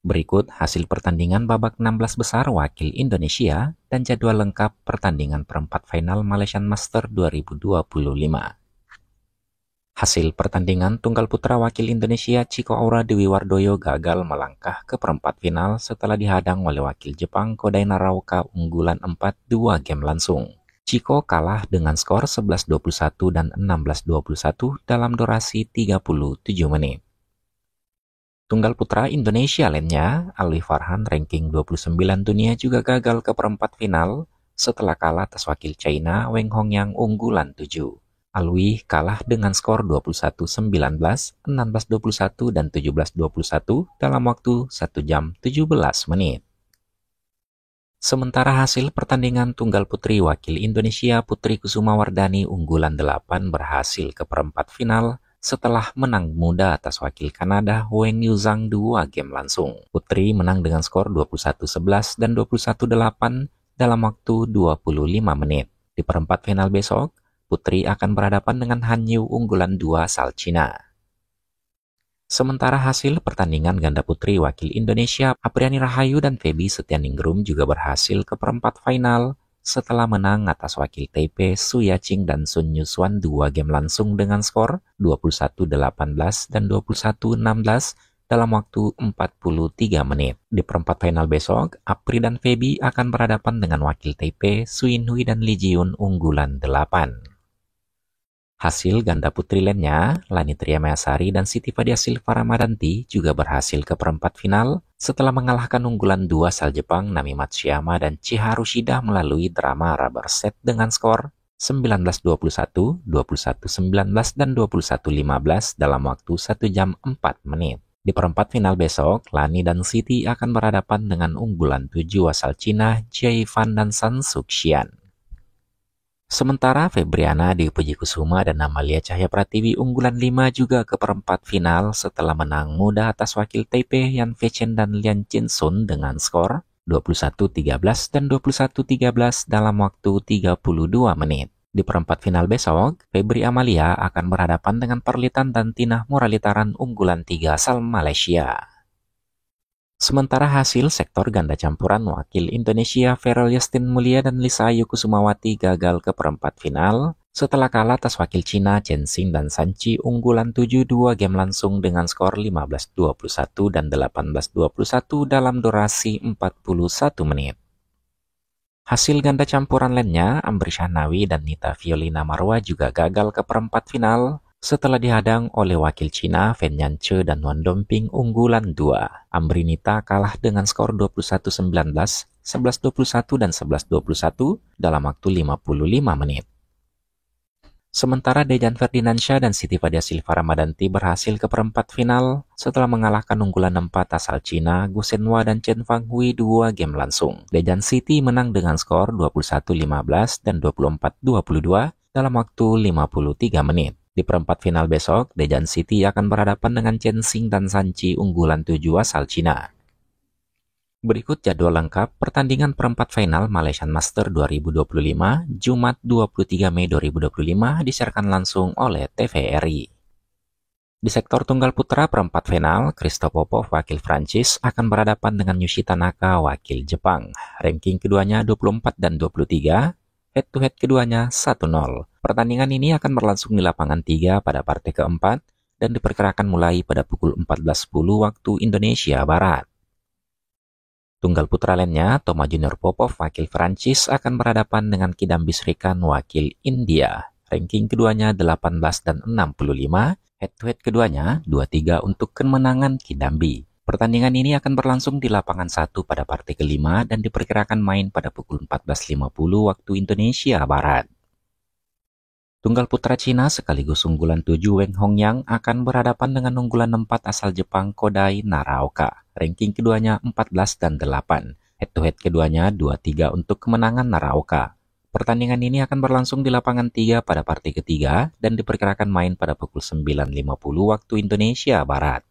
Berikut hasil pertandingan babak 16 besar wakil Indonesia dan jadwal lengkap pertandingan perempat final Malaysian Master 2025. Hasil pertandingan tunggal putra wakil Indonesia Chico Aura Dewi Wardoyo gagal melangkah ke perempat final setelah dihadang oleh wakil Jepang Kodai Naraoka unggulan 4-2 game langsung. Chico kalah dengan skor 11-21 dan 16-21 dalam durasi 37 menit. Tunggal putra Indonesia lainnya, Alwi Farhan ranking 29 dunia juga gagal ke perempat final setelah kalah atas wakil China Weng Hongyang unggulan 7. Alwi kalah dengan skor 21-19, 16-21, dan 17-21 dalam waktu 1 jam 17 menit. Sementara hasil pertandingan tunggal putri wakil Indonesia Putri Kusuma Wardani unggulan 8 berhasil ke perempat final setelah menang muda atas wakil Kanada Weng Yuzhang 2 game langsung. Putri menang dengan skor 21-11 dan 21-8 dalam waktu 25 menit. Di perempat final besok, Putri akan berhadapan dengan Han Yu unggulan 2 asal Cina. Sementara hasil pertandingan ganda putri wakil Indonesia Apriani Rahayu dan Feby Setianingrum juga berhasil ke perempat final setelah menang atas wakil Taipei Su Yaqing dan Sun Yuswan 2 game langsung dengan skor 21-18 dan 21-16 dalam waktu 43 menit. Di perempat final besok, Apri dan Feby akan berhadapan dengan wakil Taipei Su Yinhui dan Lee Jiun unggulan 8. Hasil ganda putri lainnya, Lani Triamayasari dan Siti Fadia Silva Ramadanti juga berhasil ke perempat final setelah mengalahkan unggulan 2 asal Jepang Nami Matsuyama dan Chiharu Shida melalui drama rubber set dengan skor 19-21, 21-19, dan 21-15 dalam waktu 1 jam 4 menit. Di perempat final besok, Lani dan Siti akan berhadapan dengan unggulan 7 asal Cina Jie Fan dan San Suxian. Sementara Febriana Dewi Puji Kusuma dan Amalia Cahya Pratiwi unggulan 5 juga ke perempat final setelah menang muda atas wakil Taipei Yan Feichen dan Lian Chin-sun dengan skor 21-13 dan 21-13 dalam waktu 32 menit. Di perempat final besok, Febri Amalia akan berhadapan dengan Perlitan dan Tinah Muralitaran unggulan 3 asal Malaysia. Sementara hasil sektor ganda campuran wakil Indonesia Feral Yastin Mulia dan Lisa Ayu Kusumawati gagal ke perempat final setelah kalah atas wakil Cina Chen Xing dan San Chi unggulan 7-2 game langsung dengan skor 15-21 dan 18-21 dalam durasi 41 menit. Hasil ganda campuran lainnya, Amri Shahnawi dan Nita Violina Marwa juga gagal ke perempat final setelah dihadang oleh wakil Cina Fen Yanche dan Wan Domping unggulan 2. Amri Nita kalah dengan skor 21-19, 11-21, dan 11-21 dalam waktu 55 menit. Sementara Dejan Ferdinansyah dan Siti Fadia Silva Ramadanti berhasil ke perempat final setelah mengalahkan unggulan 4 asal Cina Gu Shenhua dan Chen Fanghui 2 game langsung. Dejan Siti menang dengan skor 21-15 dan 24-22 dalam waktu 53 menit. Di perempat final besok, Dejan Siti akan berhadapan dengan Chen Xing dan San Chi unggulan 7 asal Cina. Berikut jadwal lengkap pertandingan perempat final Malaysian Master 2025, Jumat 23 Mei 2025 disiarkan langsung oleh TVRI. Di sektor tunggal putra perempat final, Christo Popov wakil Prancis akan berhadapan dengan Yushi Tanaka wakil Jepang. Ranking keduanya 24 dan 23, head-to-head keduanya 1-0. Pertandingan ini akan berlangsung di lapangan 3 pada partai keempat dan diperkirakan mulai pada pukul 14.10 waktu Indonesia Barat. Tunggal putra lainnya, Toma Junior Popov wakil Prancis akan berhadapan dengan Kidambi Srikan wakil India. Ranking keduanya 18 dan 65, head-to-head keduanya 2-3 untuk kemenangan Kidambi. Pertandingan ini akan berlangsung di lapangan 1 pada partai kelima dan diperkirakan main pada pukul 14.50 waktu Indonesia Barat. Tunggal putra Cina sekaligus unggulan 7 Weng Hongyang akan berhadapan dengan unggulan 4 asal Jepang Kodai Naraoka. Ranking keduanya 14 dan 8. Head-to-head keduanya 2-3 untuk kemenangan Naraoka. Pertandingan ini akan berlangsung di lapangan 3 pada partai ketiga dan diperkirakan main pada pukul 9.50 waktu Indonesia Barat.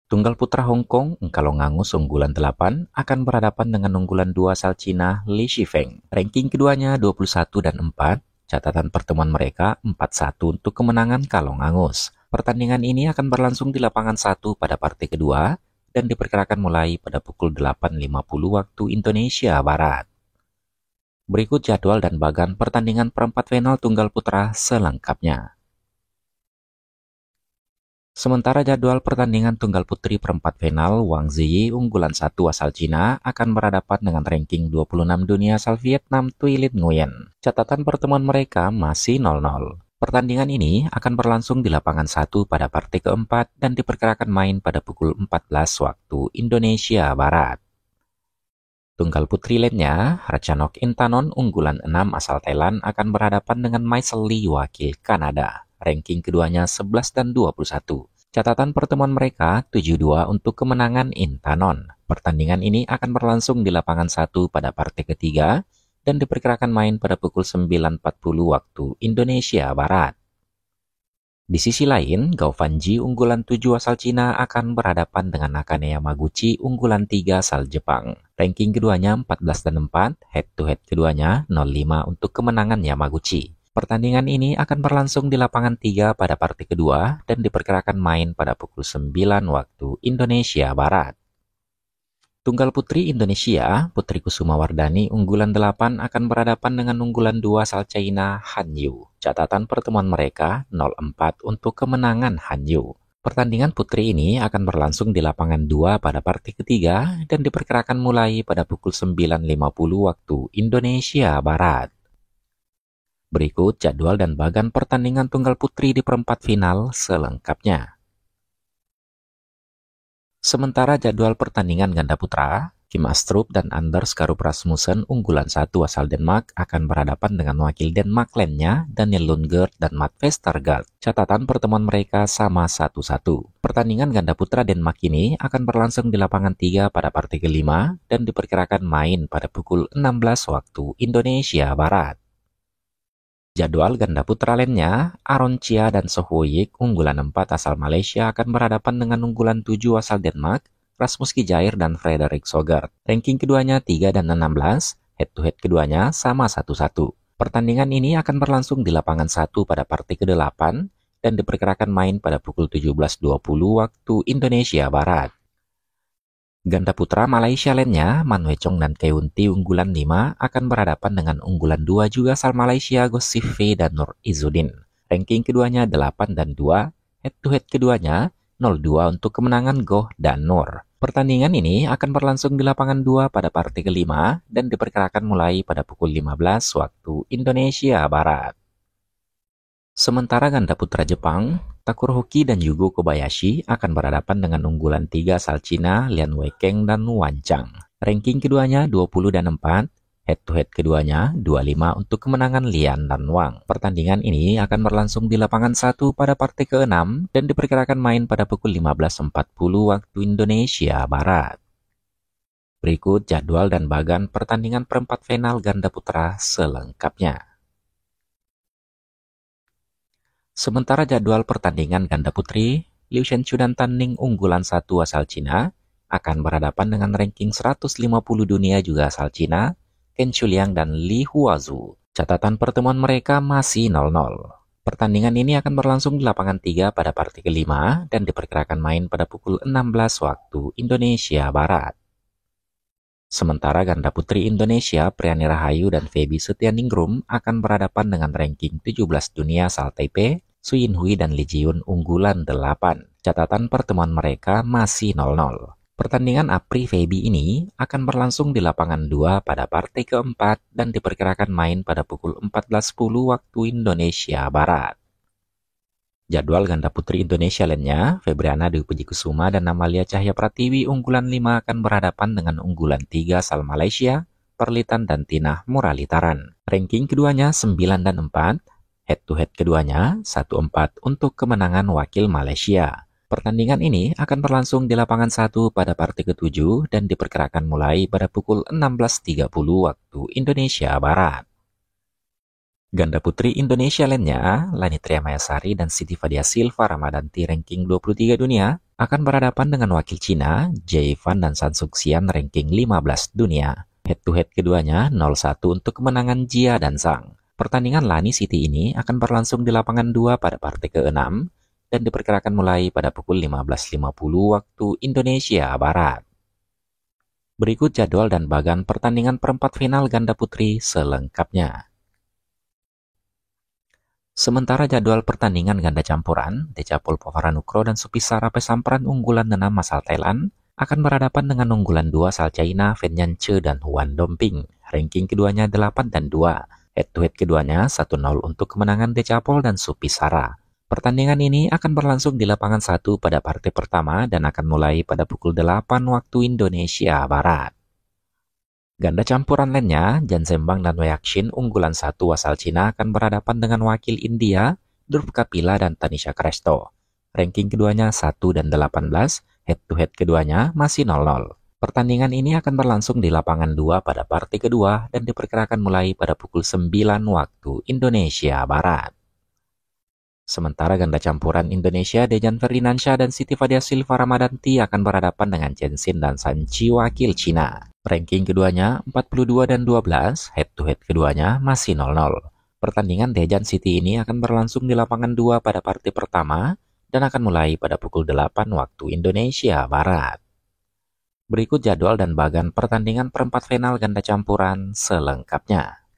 Tunggal putra Hong Kong, Nkalongangus unggulan 8 akan berhadapan dengan unggulan 2 asal Cina Li Shifeng. Ranking keduanya 21 dan 4. Catatan pertemuan mereka 4-1 untuk kemenangan Kalongangus. Pertandingan ini akan berlangsung di lapangan 1 pada partai kedua dan diperkirakan mulai pada pukul 8.50 waktu Indonesia Barat. Berikut jadwal dan bagan pertandingan perempat final tunggal putra selengkapnya. Sementara jadwal pertandingan tunggal putri perempat final, Wang Ziyi unggulan 1 asal Cina akan berhadapan dengan ranking 26 dunia asal Vietnam Thuy Linh Nguyen. Catatan pertemuan mereka masih 0-0. Pertandingan ini akan berlangsung di lapangan 1 pada partai keempat dan diperkirakan main pada pukul 14 waktu Indonesia Barat. Tunggal putri lainnya, Ratchanok Intanon unggulan 6 asal Thailand akan berhadapan dengan Mai Lee wakil Kanada. Ranking keduanya 11 dan 21. Catatan pertemuan mereka 7-2 untuk kemenangan Intanon. Pertandingan ini akan berlangsung di lapangan 1 pada partai ketiga dan diperkirakan main pada pukul 9.40 waktu Indonesia Barat. Di sisi lain, Gao Fanji unggulan 7 asal Cina akan berhadapan dengan Nakane Yamaguchi unggulan 3 asal Jepang. Ranking keduanya 14 dan 4, head-to-head keduanya 0-5 untuk kemenangan Yamaguchi. Pertandingan ini akan berlangsung di lapangan 3 pada partai kedua dan diperkirakan main pada pukul 9 waktu Indonesia Barat. Tunggal putri Indonesia, Putri Kusumawardhani unggulan 8 akan berhadapan dengan unggulan 2 asal China, Han Yu. Catatan pertemuan mereka 0-4 untuk kemenangan Han Yu. Pertandingan putri ini akan berlangsung di lapangan 2 pada partai ketiga dan diperkirakan mulai pada pukul 9.50 waktu Indonesia Barat. Berikut jadwal dan bagan pertandingan tunggal putri di perempat final selengkapnya. Sementara jadwal pertandingan ganda putra, Kim Astrup dan Anders Karup Rasmussen unggulan 1 asal Denmark akan berhadapan dengan wakil Denmark lainnya, Daniel Lundgaard dan Matt Vestergaard. Catatan pertemuan mereka sama 1-1. Pertandingan ganda putra Denmark ini akan berlangsung di lapangan 3 pada partai kelima dan diperkirakan main pada pukul 16 waktu Indonesia Barat. Jadwal ganda putra lainnya, Aaron Chia dan Soh Woyik unggulan 4 asal Malaysia akan berhadapan dengan unggulan 7 asal Denmark, Rasmus Kijair dan Frederik Sogard. Ranking keduanya 3 dan 16, head-to-head keduanya sama 1-1. Pertandingan ini akan berlangsung di lapangan 1 pada partai ke-8 dan diperkirakan main pada pukul 17.20 waktu Indonesia Barat. Ganda putra Malaysia lainnya, Man Wei Chong dan Keun Ti unggulan 5 akan berhadapan dengan unggulan 2 juga asal Malaysia, Goh Sif Wei dan Nur Izzuddin. Ranking keduanya 8 dan 2, head-to-head keduanya 0-2 untuk kemenangan Goh dan Nur. Pertandingan ini akan berlangsung di lapangan 2 pada partai kelima dan diperkirakan mulai pada pukul 15 waktu Indonesia Barat. Sementara ganda putra Jepang, Takuro Hoki dan Yugo Kobayashi akan berhadapan dengan unggulan 3 asal Cina, Lian Weikeng dan Wan Chang. Ranking keduanya 20 dan 4, head-to-head keduanya 25 untuk kemenangan Lian dan Wang. Pertandingan ini akan berlangsung di lapangan 1 pada partai ke-6 dan diperkirakan main pada pukul 15.40 waktu Indonesia Barat. Berikut jadwal dan bagan pertandingan perempat final ganda putra selengkapnya. Sementara jadwal pertandingan ganda putri, Liu Shenchu dan Tan Ning unggulan 1 asal Cina akan berhadapan dengan ranking 150 dunia juga asal Cina, Ken Shuliang dan Li Huazhu. Catatan pertemuan mereka masih 0-0. Pertandingan ini akan berlangsung di lapangan 3 pada partai kelima dan diperkirakan main pada pukul 16 waktu Indonesia Barat. Sementara ganda putri Indonesia, Priani Rahayu dan Feby Setianingrum akan berhadapan dengan ranking 17 dunia asal Taipei, Su Yinhui dan Li Jiun unggulan 8. Catatan pertemuan mereka masih 0-0. Pertandingan Apri Feby ini akan berlangsung di lapangan 2 pada partai keempat dan diperkirakan main pada pukul 14.10 waktu Indonesia Barat. Jadwal ganda putri Indonesia lainnya, Febriana Dewi Pujikusuma dan Amalia Cahya Pratiwi unggulan 5 akan berhadapan dengan unggulan 3 asal Malaysia, Perlitan dan Tinah Muralitaran. Ranking keduanya 9 dan 4, head-to-head keduanya 1-4 untuk kemenangan wakil Malaysia. Pertandingan ini akan berlangsung di lapangan 1 pada partai ke-7 dan diperkirakan mulai pada pukul 16.30 waktu Indonesia Barat. Ganda putri Indonesia lainnya, Lani Triamayasari dan Siti Fadia Silva Ramadanti ranking 23 dunia akan berhadapan dengan wakil Cina, Jie Fan dan San Suxian ranking 15 dunia. Head-to-head keduanya 0-1 untuk kemenangan Jia dan Zhang. Pertandingan Lani Siti ini akan berlangsung di lapangan 2 pada partai ke-6 dan diperkirakan mulai pada pukul 15.50 waktu Indonesia Barat. Berikut jadwal dan bagan pertandingan perempat final ganda putri selengkapnya. Sementara jadwal pertandingan ganda campuran, Dechapol Povaranukroh dan Supisara Pesampran unggulan 6 asal Thailand akan berhadapan dengan unggulan 2 asal China, Fen Yanche dan Huan Domping. Ranking keduanya 8 dan 2. Head-to-head keduanya 1-0 untuk kemenangan Dechapol dan Supisara. Pertandingan ini akan berlangsung di lapangan 1 pada partai pertama dan akan mulai pada pukul 8 waktu Indonesia Barat. Ganda campuran lainnya, Jan Sembang dan Wei Yaxin unggulan 1 asal Cina akan berhadapan dengan wakil India, Dhruv Kapila dan Tanisha Cresto. Ranking keduanya 1 dan 18, head-to-head keduanya masih 0-0. Pertandingan ini akan berlangsung di lapangan 2 pada partai kedua dan diperkirakan mulai pada pukul 9 waktu Indonesia Barat. Sementara ganda campuran Indonesia, Dejan Ferdinansyah dan Siti Fadia Silva Ramadanti akan berhadapan dengan Chen Xin dan San Chi wakil Cina. Ranking keduanya 42 dan 12, head-to-head keduanya masih 0-0. Pertandingan Dejan City ini akan berlangsung di lapangan 2 pada partai pertama dan akan mulai pada pukul 8 waktu Indonesia Barat. Berikut jadwal dan bagan pertandingan perempat final ganda campuran selengkapnya.